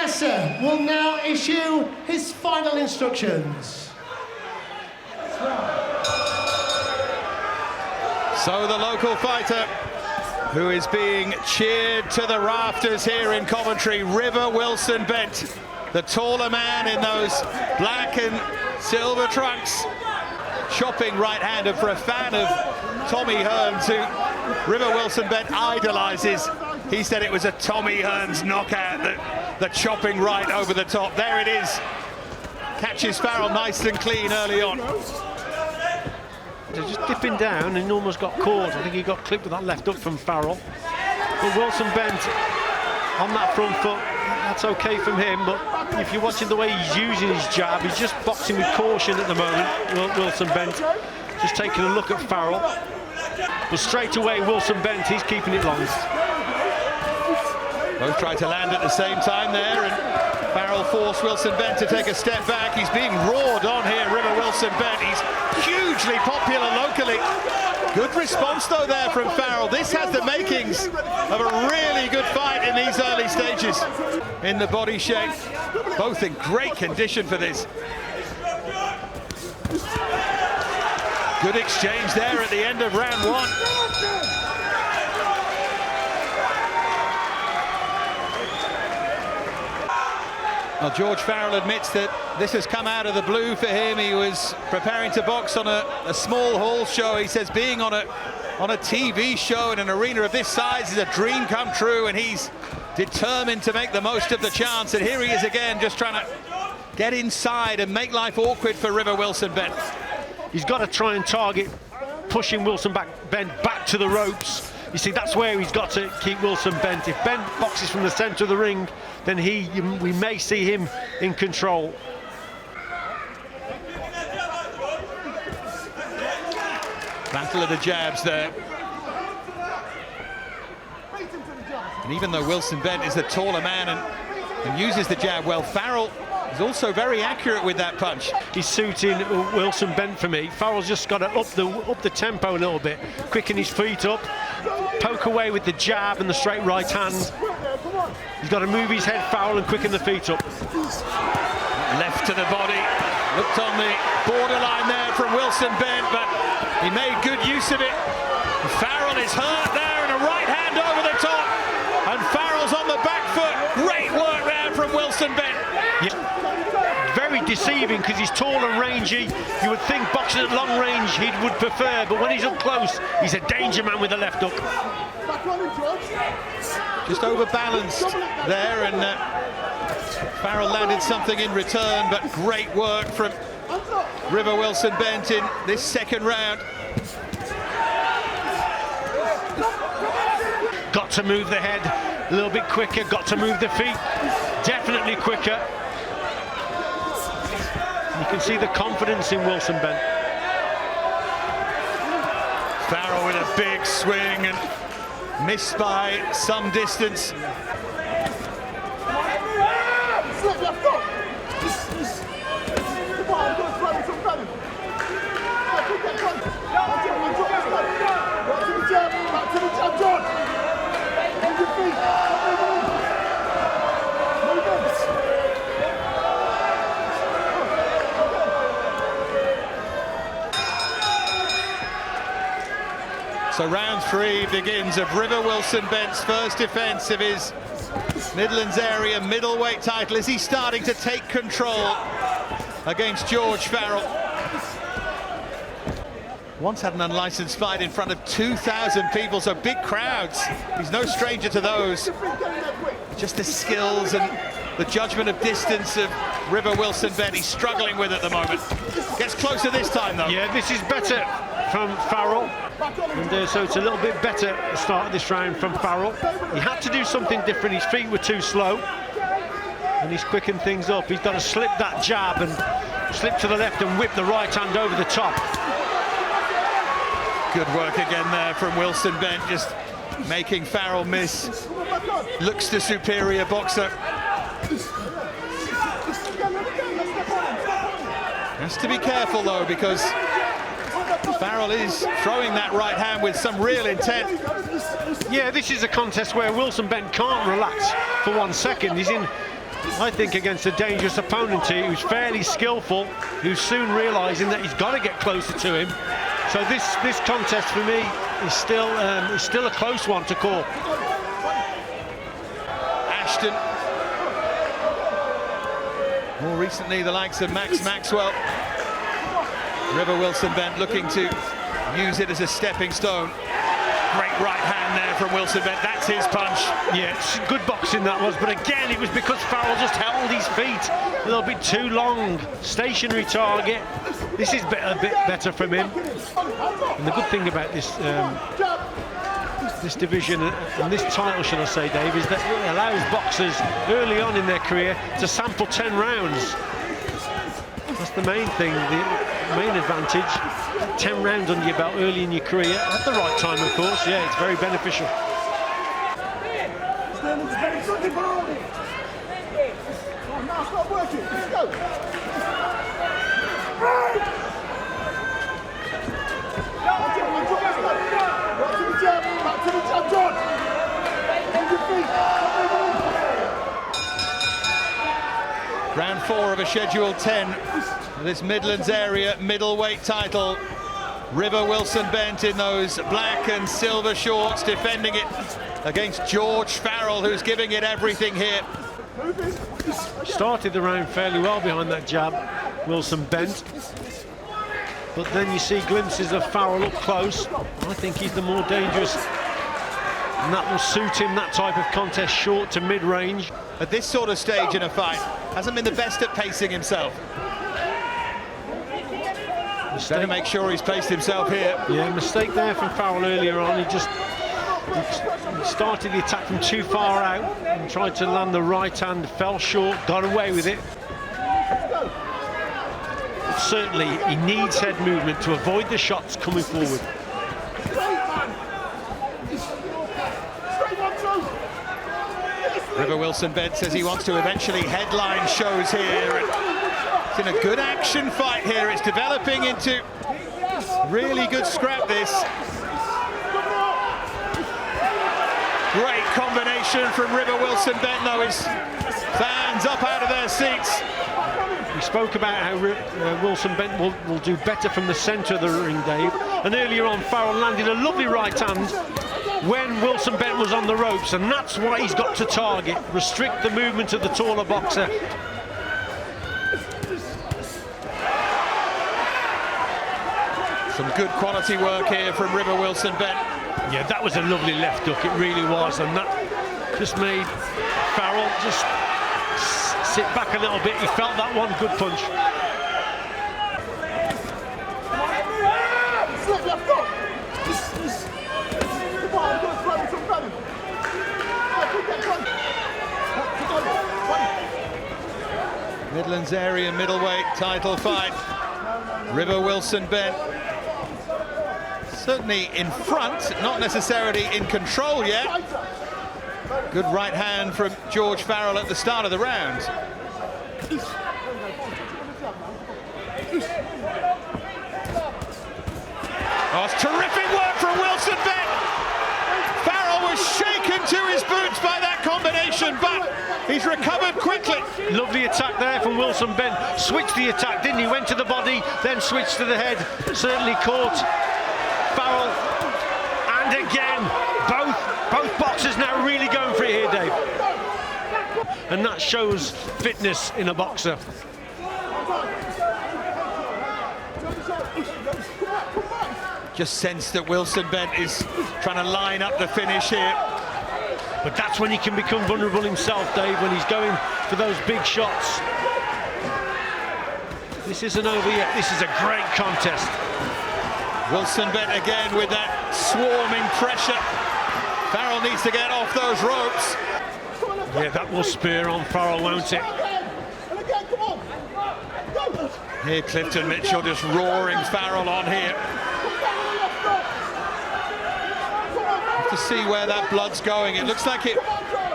master will now issue his final instructions. So the local fighter, who is being cheered to the rafters here in Coventry, River Wilson Bent, the taller man in those black and silver trunks, chopping right-hander for a fan of Tommy Hearns, who River Wilson Bent idolizes. He said it was a Tommy Hearns knockout, the chopping right over the top. There it is. Catches Farrell nice and clean early on. Just dipping down and almost got caught. I think he got clipped with that left hook from Farrell. But Wilson Bent on that front foot, that's okay from him. But if you're watching the way he's using his jab, he's just boxing with caution at the moment, Wilson Bent. Just taking a look at Farrell. But straight away, Wilson Bent, he's keeping it long. Both tried to land at the same time there, and Farrell forced Wilson Bent to take a step back. He's being roared on here, River Wilson Bent. He's hugely popular locally. Good response, though, there from Farrell. This has the makings of a really good fight in these early stages. In the body shape, both in great condition for this. Good exchange there at the end of round one. Well, George Farrell admits that this has come out of the blue for him. He was preparing to box on a small hall show. He says being on a TV show in an arena of this size is a dream come true, and he's determined to make the most of the chance. And here he is again, just trying to get inside and make life awkward for River Wilson Bent. He's got to try and target pushing Wilson Bent back to the ropes. You see, that's where he's got to keep Wilson Bent. If Bent boxes from the centre of the ring, then we may see him in control. Battle of the jabs there. And even though Wilson Bent is the taller man and uses the jab well, Farrell is also very accurate with that punch. He's suiting Wilson Bent for me. Farrell's just got to up the tempo a little bit, quicken his feet up, poke away with the jab and the straight right hand. He's got to move his head, Farrell, and quicken the feet up. Left to the body, looked on the borderline there from Wilson Bent, but he made good use of it. Farrell is hurt there, and a right hand over the top, and Farrell's on the back foot. Great work there from Wilson Bent. Yeah. Very deceiving because he's tall and rangy. You would think boxing at long range he would prefer, but when he's up close, he's a danger man with the left hook. Just overbalanced there, and Farrell landed something in return, but great work from River Wilson Bent in this second round. Got to move the head a little bit quicker, got to move the feet definitely quicker. You can see the confidence in Wilson Bent. Farrell with a big swing and missed by some distance. So round three begins of River Wilson Bent's first defence of his Midlands area middleweight title. Is he starting to take control against George Farrell? Once had an unlicensed fight in front of 2,000 people, so big crowds. He's no stranger to those. Just the skills and the judgment of distance of River Wilson Bent he's struggling with at the moment. Gets closer this time, though. Yeah, this is better from Farrell. And so it's a little bit better at the start of this round from Farrell. He had to do something different. His feet were too slow. And he's quickened things up. He's got to slip that jab and slip to the left and whip the right hand over the top. Good work again there from Wilson Bent, just making Farrell miss. Looks the superior boxer. Has to be careful though, because Farrell is throwing that right hand with some real intent. Yeah, this is a contest where Wilson Bent can't relax for 1 second. He's in I think against a dangerous opponent here who's fairly skillful, who's soon realising that he's got to get closer to him. So this contest for me is still a close one to call. Ashton. More recently, the likes of Max Maxwell. River Wilson Bent looking to use it as a stepping stone. Great right hand there from Wilson Bent. That's his punch. Yeah, it's good boxing that was, but again, it was because Farrell just held his feet a little bit too long. Stationary target. This is a bit better from him. And the good thing about this this division and this title, should I say, Dave, is that it allows boxers early on in their career to sample 10 rounds. That's the main thing, the main advantage. 10 rounds under your belt early in your career, at the right time, of course. Yeah, it's very beneficial. Round 4 of a scheduled 10. This Midlands area middleweight title. River Wilson Bent in those black and silver shorts, defending it against George Farrell, who's giving it everything here. Started the round fairly well behind that jab, Wilson Bent. But then you see glimpses of Farrell up close. I think he's the more dangerous, and that will suit him, that type of contest, short to mid-range. At this sort of stage in a fight, hasn't been the best at pacing himself. Better make sure he's paced himself here. Yeah, mistake there from Farrell earlier on. He started the attack from too far out and tried to land the right hand, fell short, got away with it. But certainly, he needs head movement to avoid the shots coming forward. River Wilson Bent says he wants to eventually headline shows here. It's in a good action fight here. It's developing into really good scrap, this. Great combination from River Wilson Bent, though. His fans up out of their seats. We spoke about how Wilson Bent will do better from the centre of the ring, Dave. And earlier on, Farrell landed a lovely right hand when Wilson Bent was on the ropes, and that's why he's got to target, restrict the movement of the taller boxer. Some good quality work here from River Wilson Bent. Yeah, that was a lovely left hook, it really was, and that just made Farrell just sit back a little bit. He felt that one good punch. Midlands area middleweight title fight. River Wilson Bent certainly in front, not necessarily in control yet. Good right hand from George Farrell at the start of the round. Oh, it's terrific work from Wilson Bent. Farrell was shaken to his boots by that combination, but he's recovered quickly. Lovely attack there from Wilson Bent. Switched the attack, didn't he? Went to the body, then switched to the head. Certainly caught Farrell. And again, both boxers now really going for it here, Dave. And that shows fitness in a boxer. Just sense that Wilson Bent is trying to line up the finish here. But that's when he can become vulnerable himself, Dave, when he's going for those big shots. This isn't over yet. This is a great contest. Wilson Bent again with that swarming pressure. Farrell needs to get off those ropes. Yeah, that will spur on Farrell, won't it? Here, Clifton Mitchell just roaring Farrell on here. To see where that blood's going. It looks like it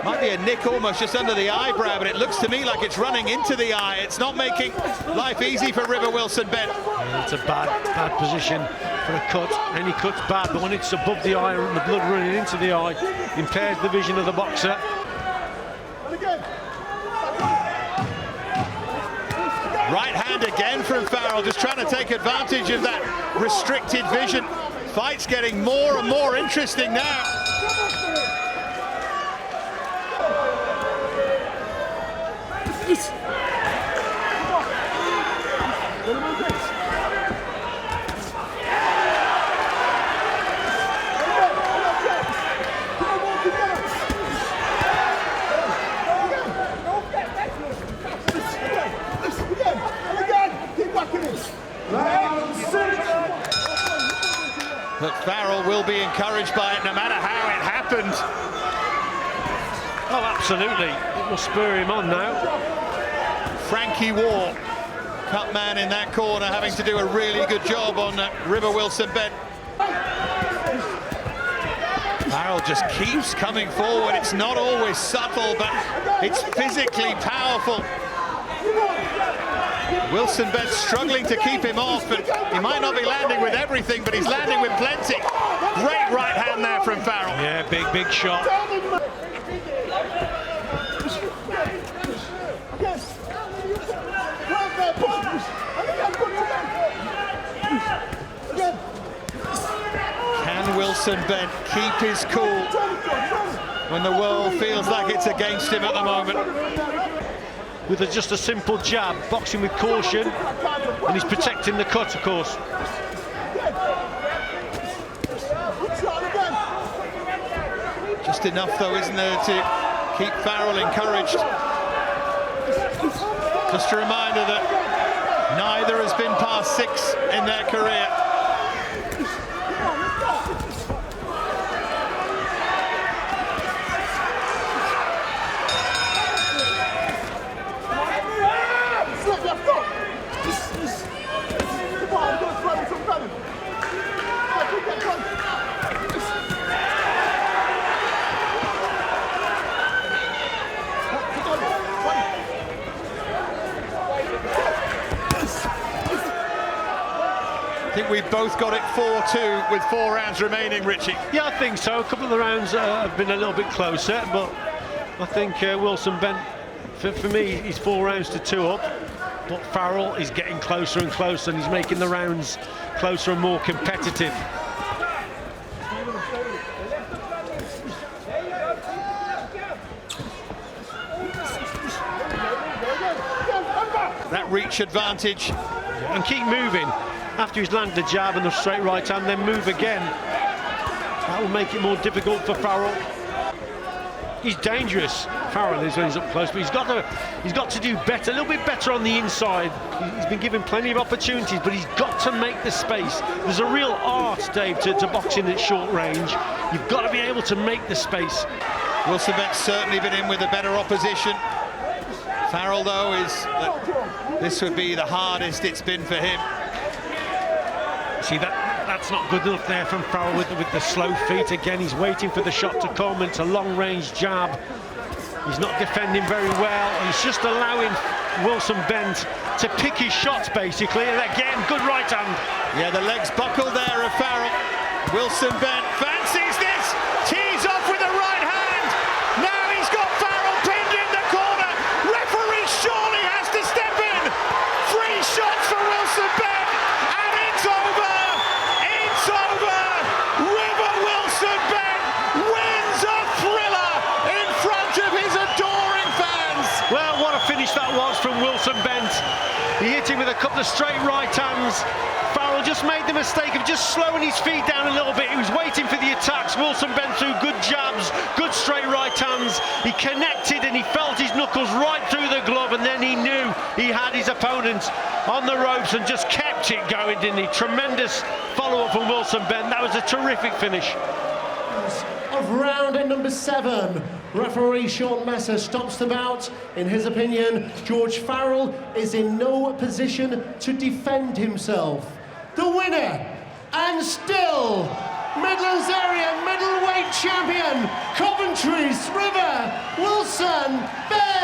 might be a nick almost just under the eyebrow, but it looks to me like it's running into the eye. It's not making life easy for River Wilson Bent. Yeah, it's a bad position for a cut. Any cut's bad, but when it's above the eye and the blood running into the eye, impairs the vision of the boxer. Right hand again from Farrell, just trying to take advantage of that restricted vision. Fight's getting more and more interesting now. But Farrell will be encouraged by it no matter how it happened. Oh, absolutely. It will spur him on now. Frankie Wall, cut man in that corner, having to do a really good job on River Wilson Bent. Farrell just keeps coming forward. It's not always subtle, but it's physically powerful. Wilson Bent struggling to keep him off, and he might not be landing with everything, but he's landing with plenty. Great right hand there from Farrell. Yeah, big shot. Can Wilson Bent keep his cool when the world feels like it's against him at the moment? With just a simple jab, boxing with caution, and he's protecting the cut, of course. Just enough, though, isn't there, to keep Farrell encouraged. Just a reminder that neither has been past 6 in their career. I think we've both got it 4-2 with 4 rounds remaining, Richie. Yeah, I think so. A couple of the rounds have been a little bit closer, but I think Wilson Bent, for me, he's 4 rounds to 2 up. But Farrell is getting closer and closer, and he's making the rounds closer and more competitive. That reach advantage. And keep moving. After he's landed a jab and a straight right hand, then move again. That will make it more difficult for Farrell. He's dangerous, Farrell is, when he's up close, but he's got to do better, a little bit better on the inside. He's been given plenty of opportunities, but he's got to make the space. There's a real art, Dave, to boxing at short range. You've got to be able to make the space. Wilson Bent's certainly been in with a better opposition. Farrell, though, this would be the hardest it's been for him. See, that's not good enough there from Farrell with the slow feet. Again, he's waiting for the shot to come. It's a long-range jab. He's not defending very well. He's just allowing Wilson Bent to pick his shots, basically. And again, good right hand. Yeah, the legs buckle there of Farrell. Wilson Bent fancies this. Tees off with the right hand. Now he's got Farrell pinned in the corner. Referee surely has to step in. 3 shots for Wilson Bent. And it's over. It's over. River Wilson Bent wins a thriller in front of his adoring fans. Well, what a finish that was from Wilson Bent. He hit him with a couple of straight right hands. Farrell just made the mistake of just slowing his feet down a little bit. He was waiting for the attacks. Wilson Bent threw good jabs, good straight right hands. He connected and he felt his knuckles right through the glove, and then he knew he had his opponent on the ropes and just kept it going, didn't he? Tremendous follow-up from Wilson Bent. That was a terrific finish. Of round number 7, referee Sean Messer stops the bout. In his opinion, George Farrell is in no position to defend himself. The winner, and still Midlands area middleweight champion, Coventry's River Wilson Bent.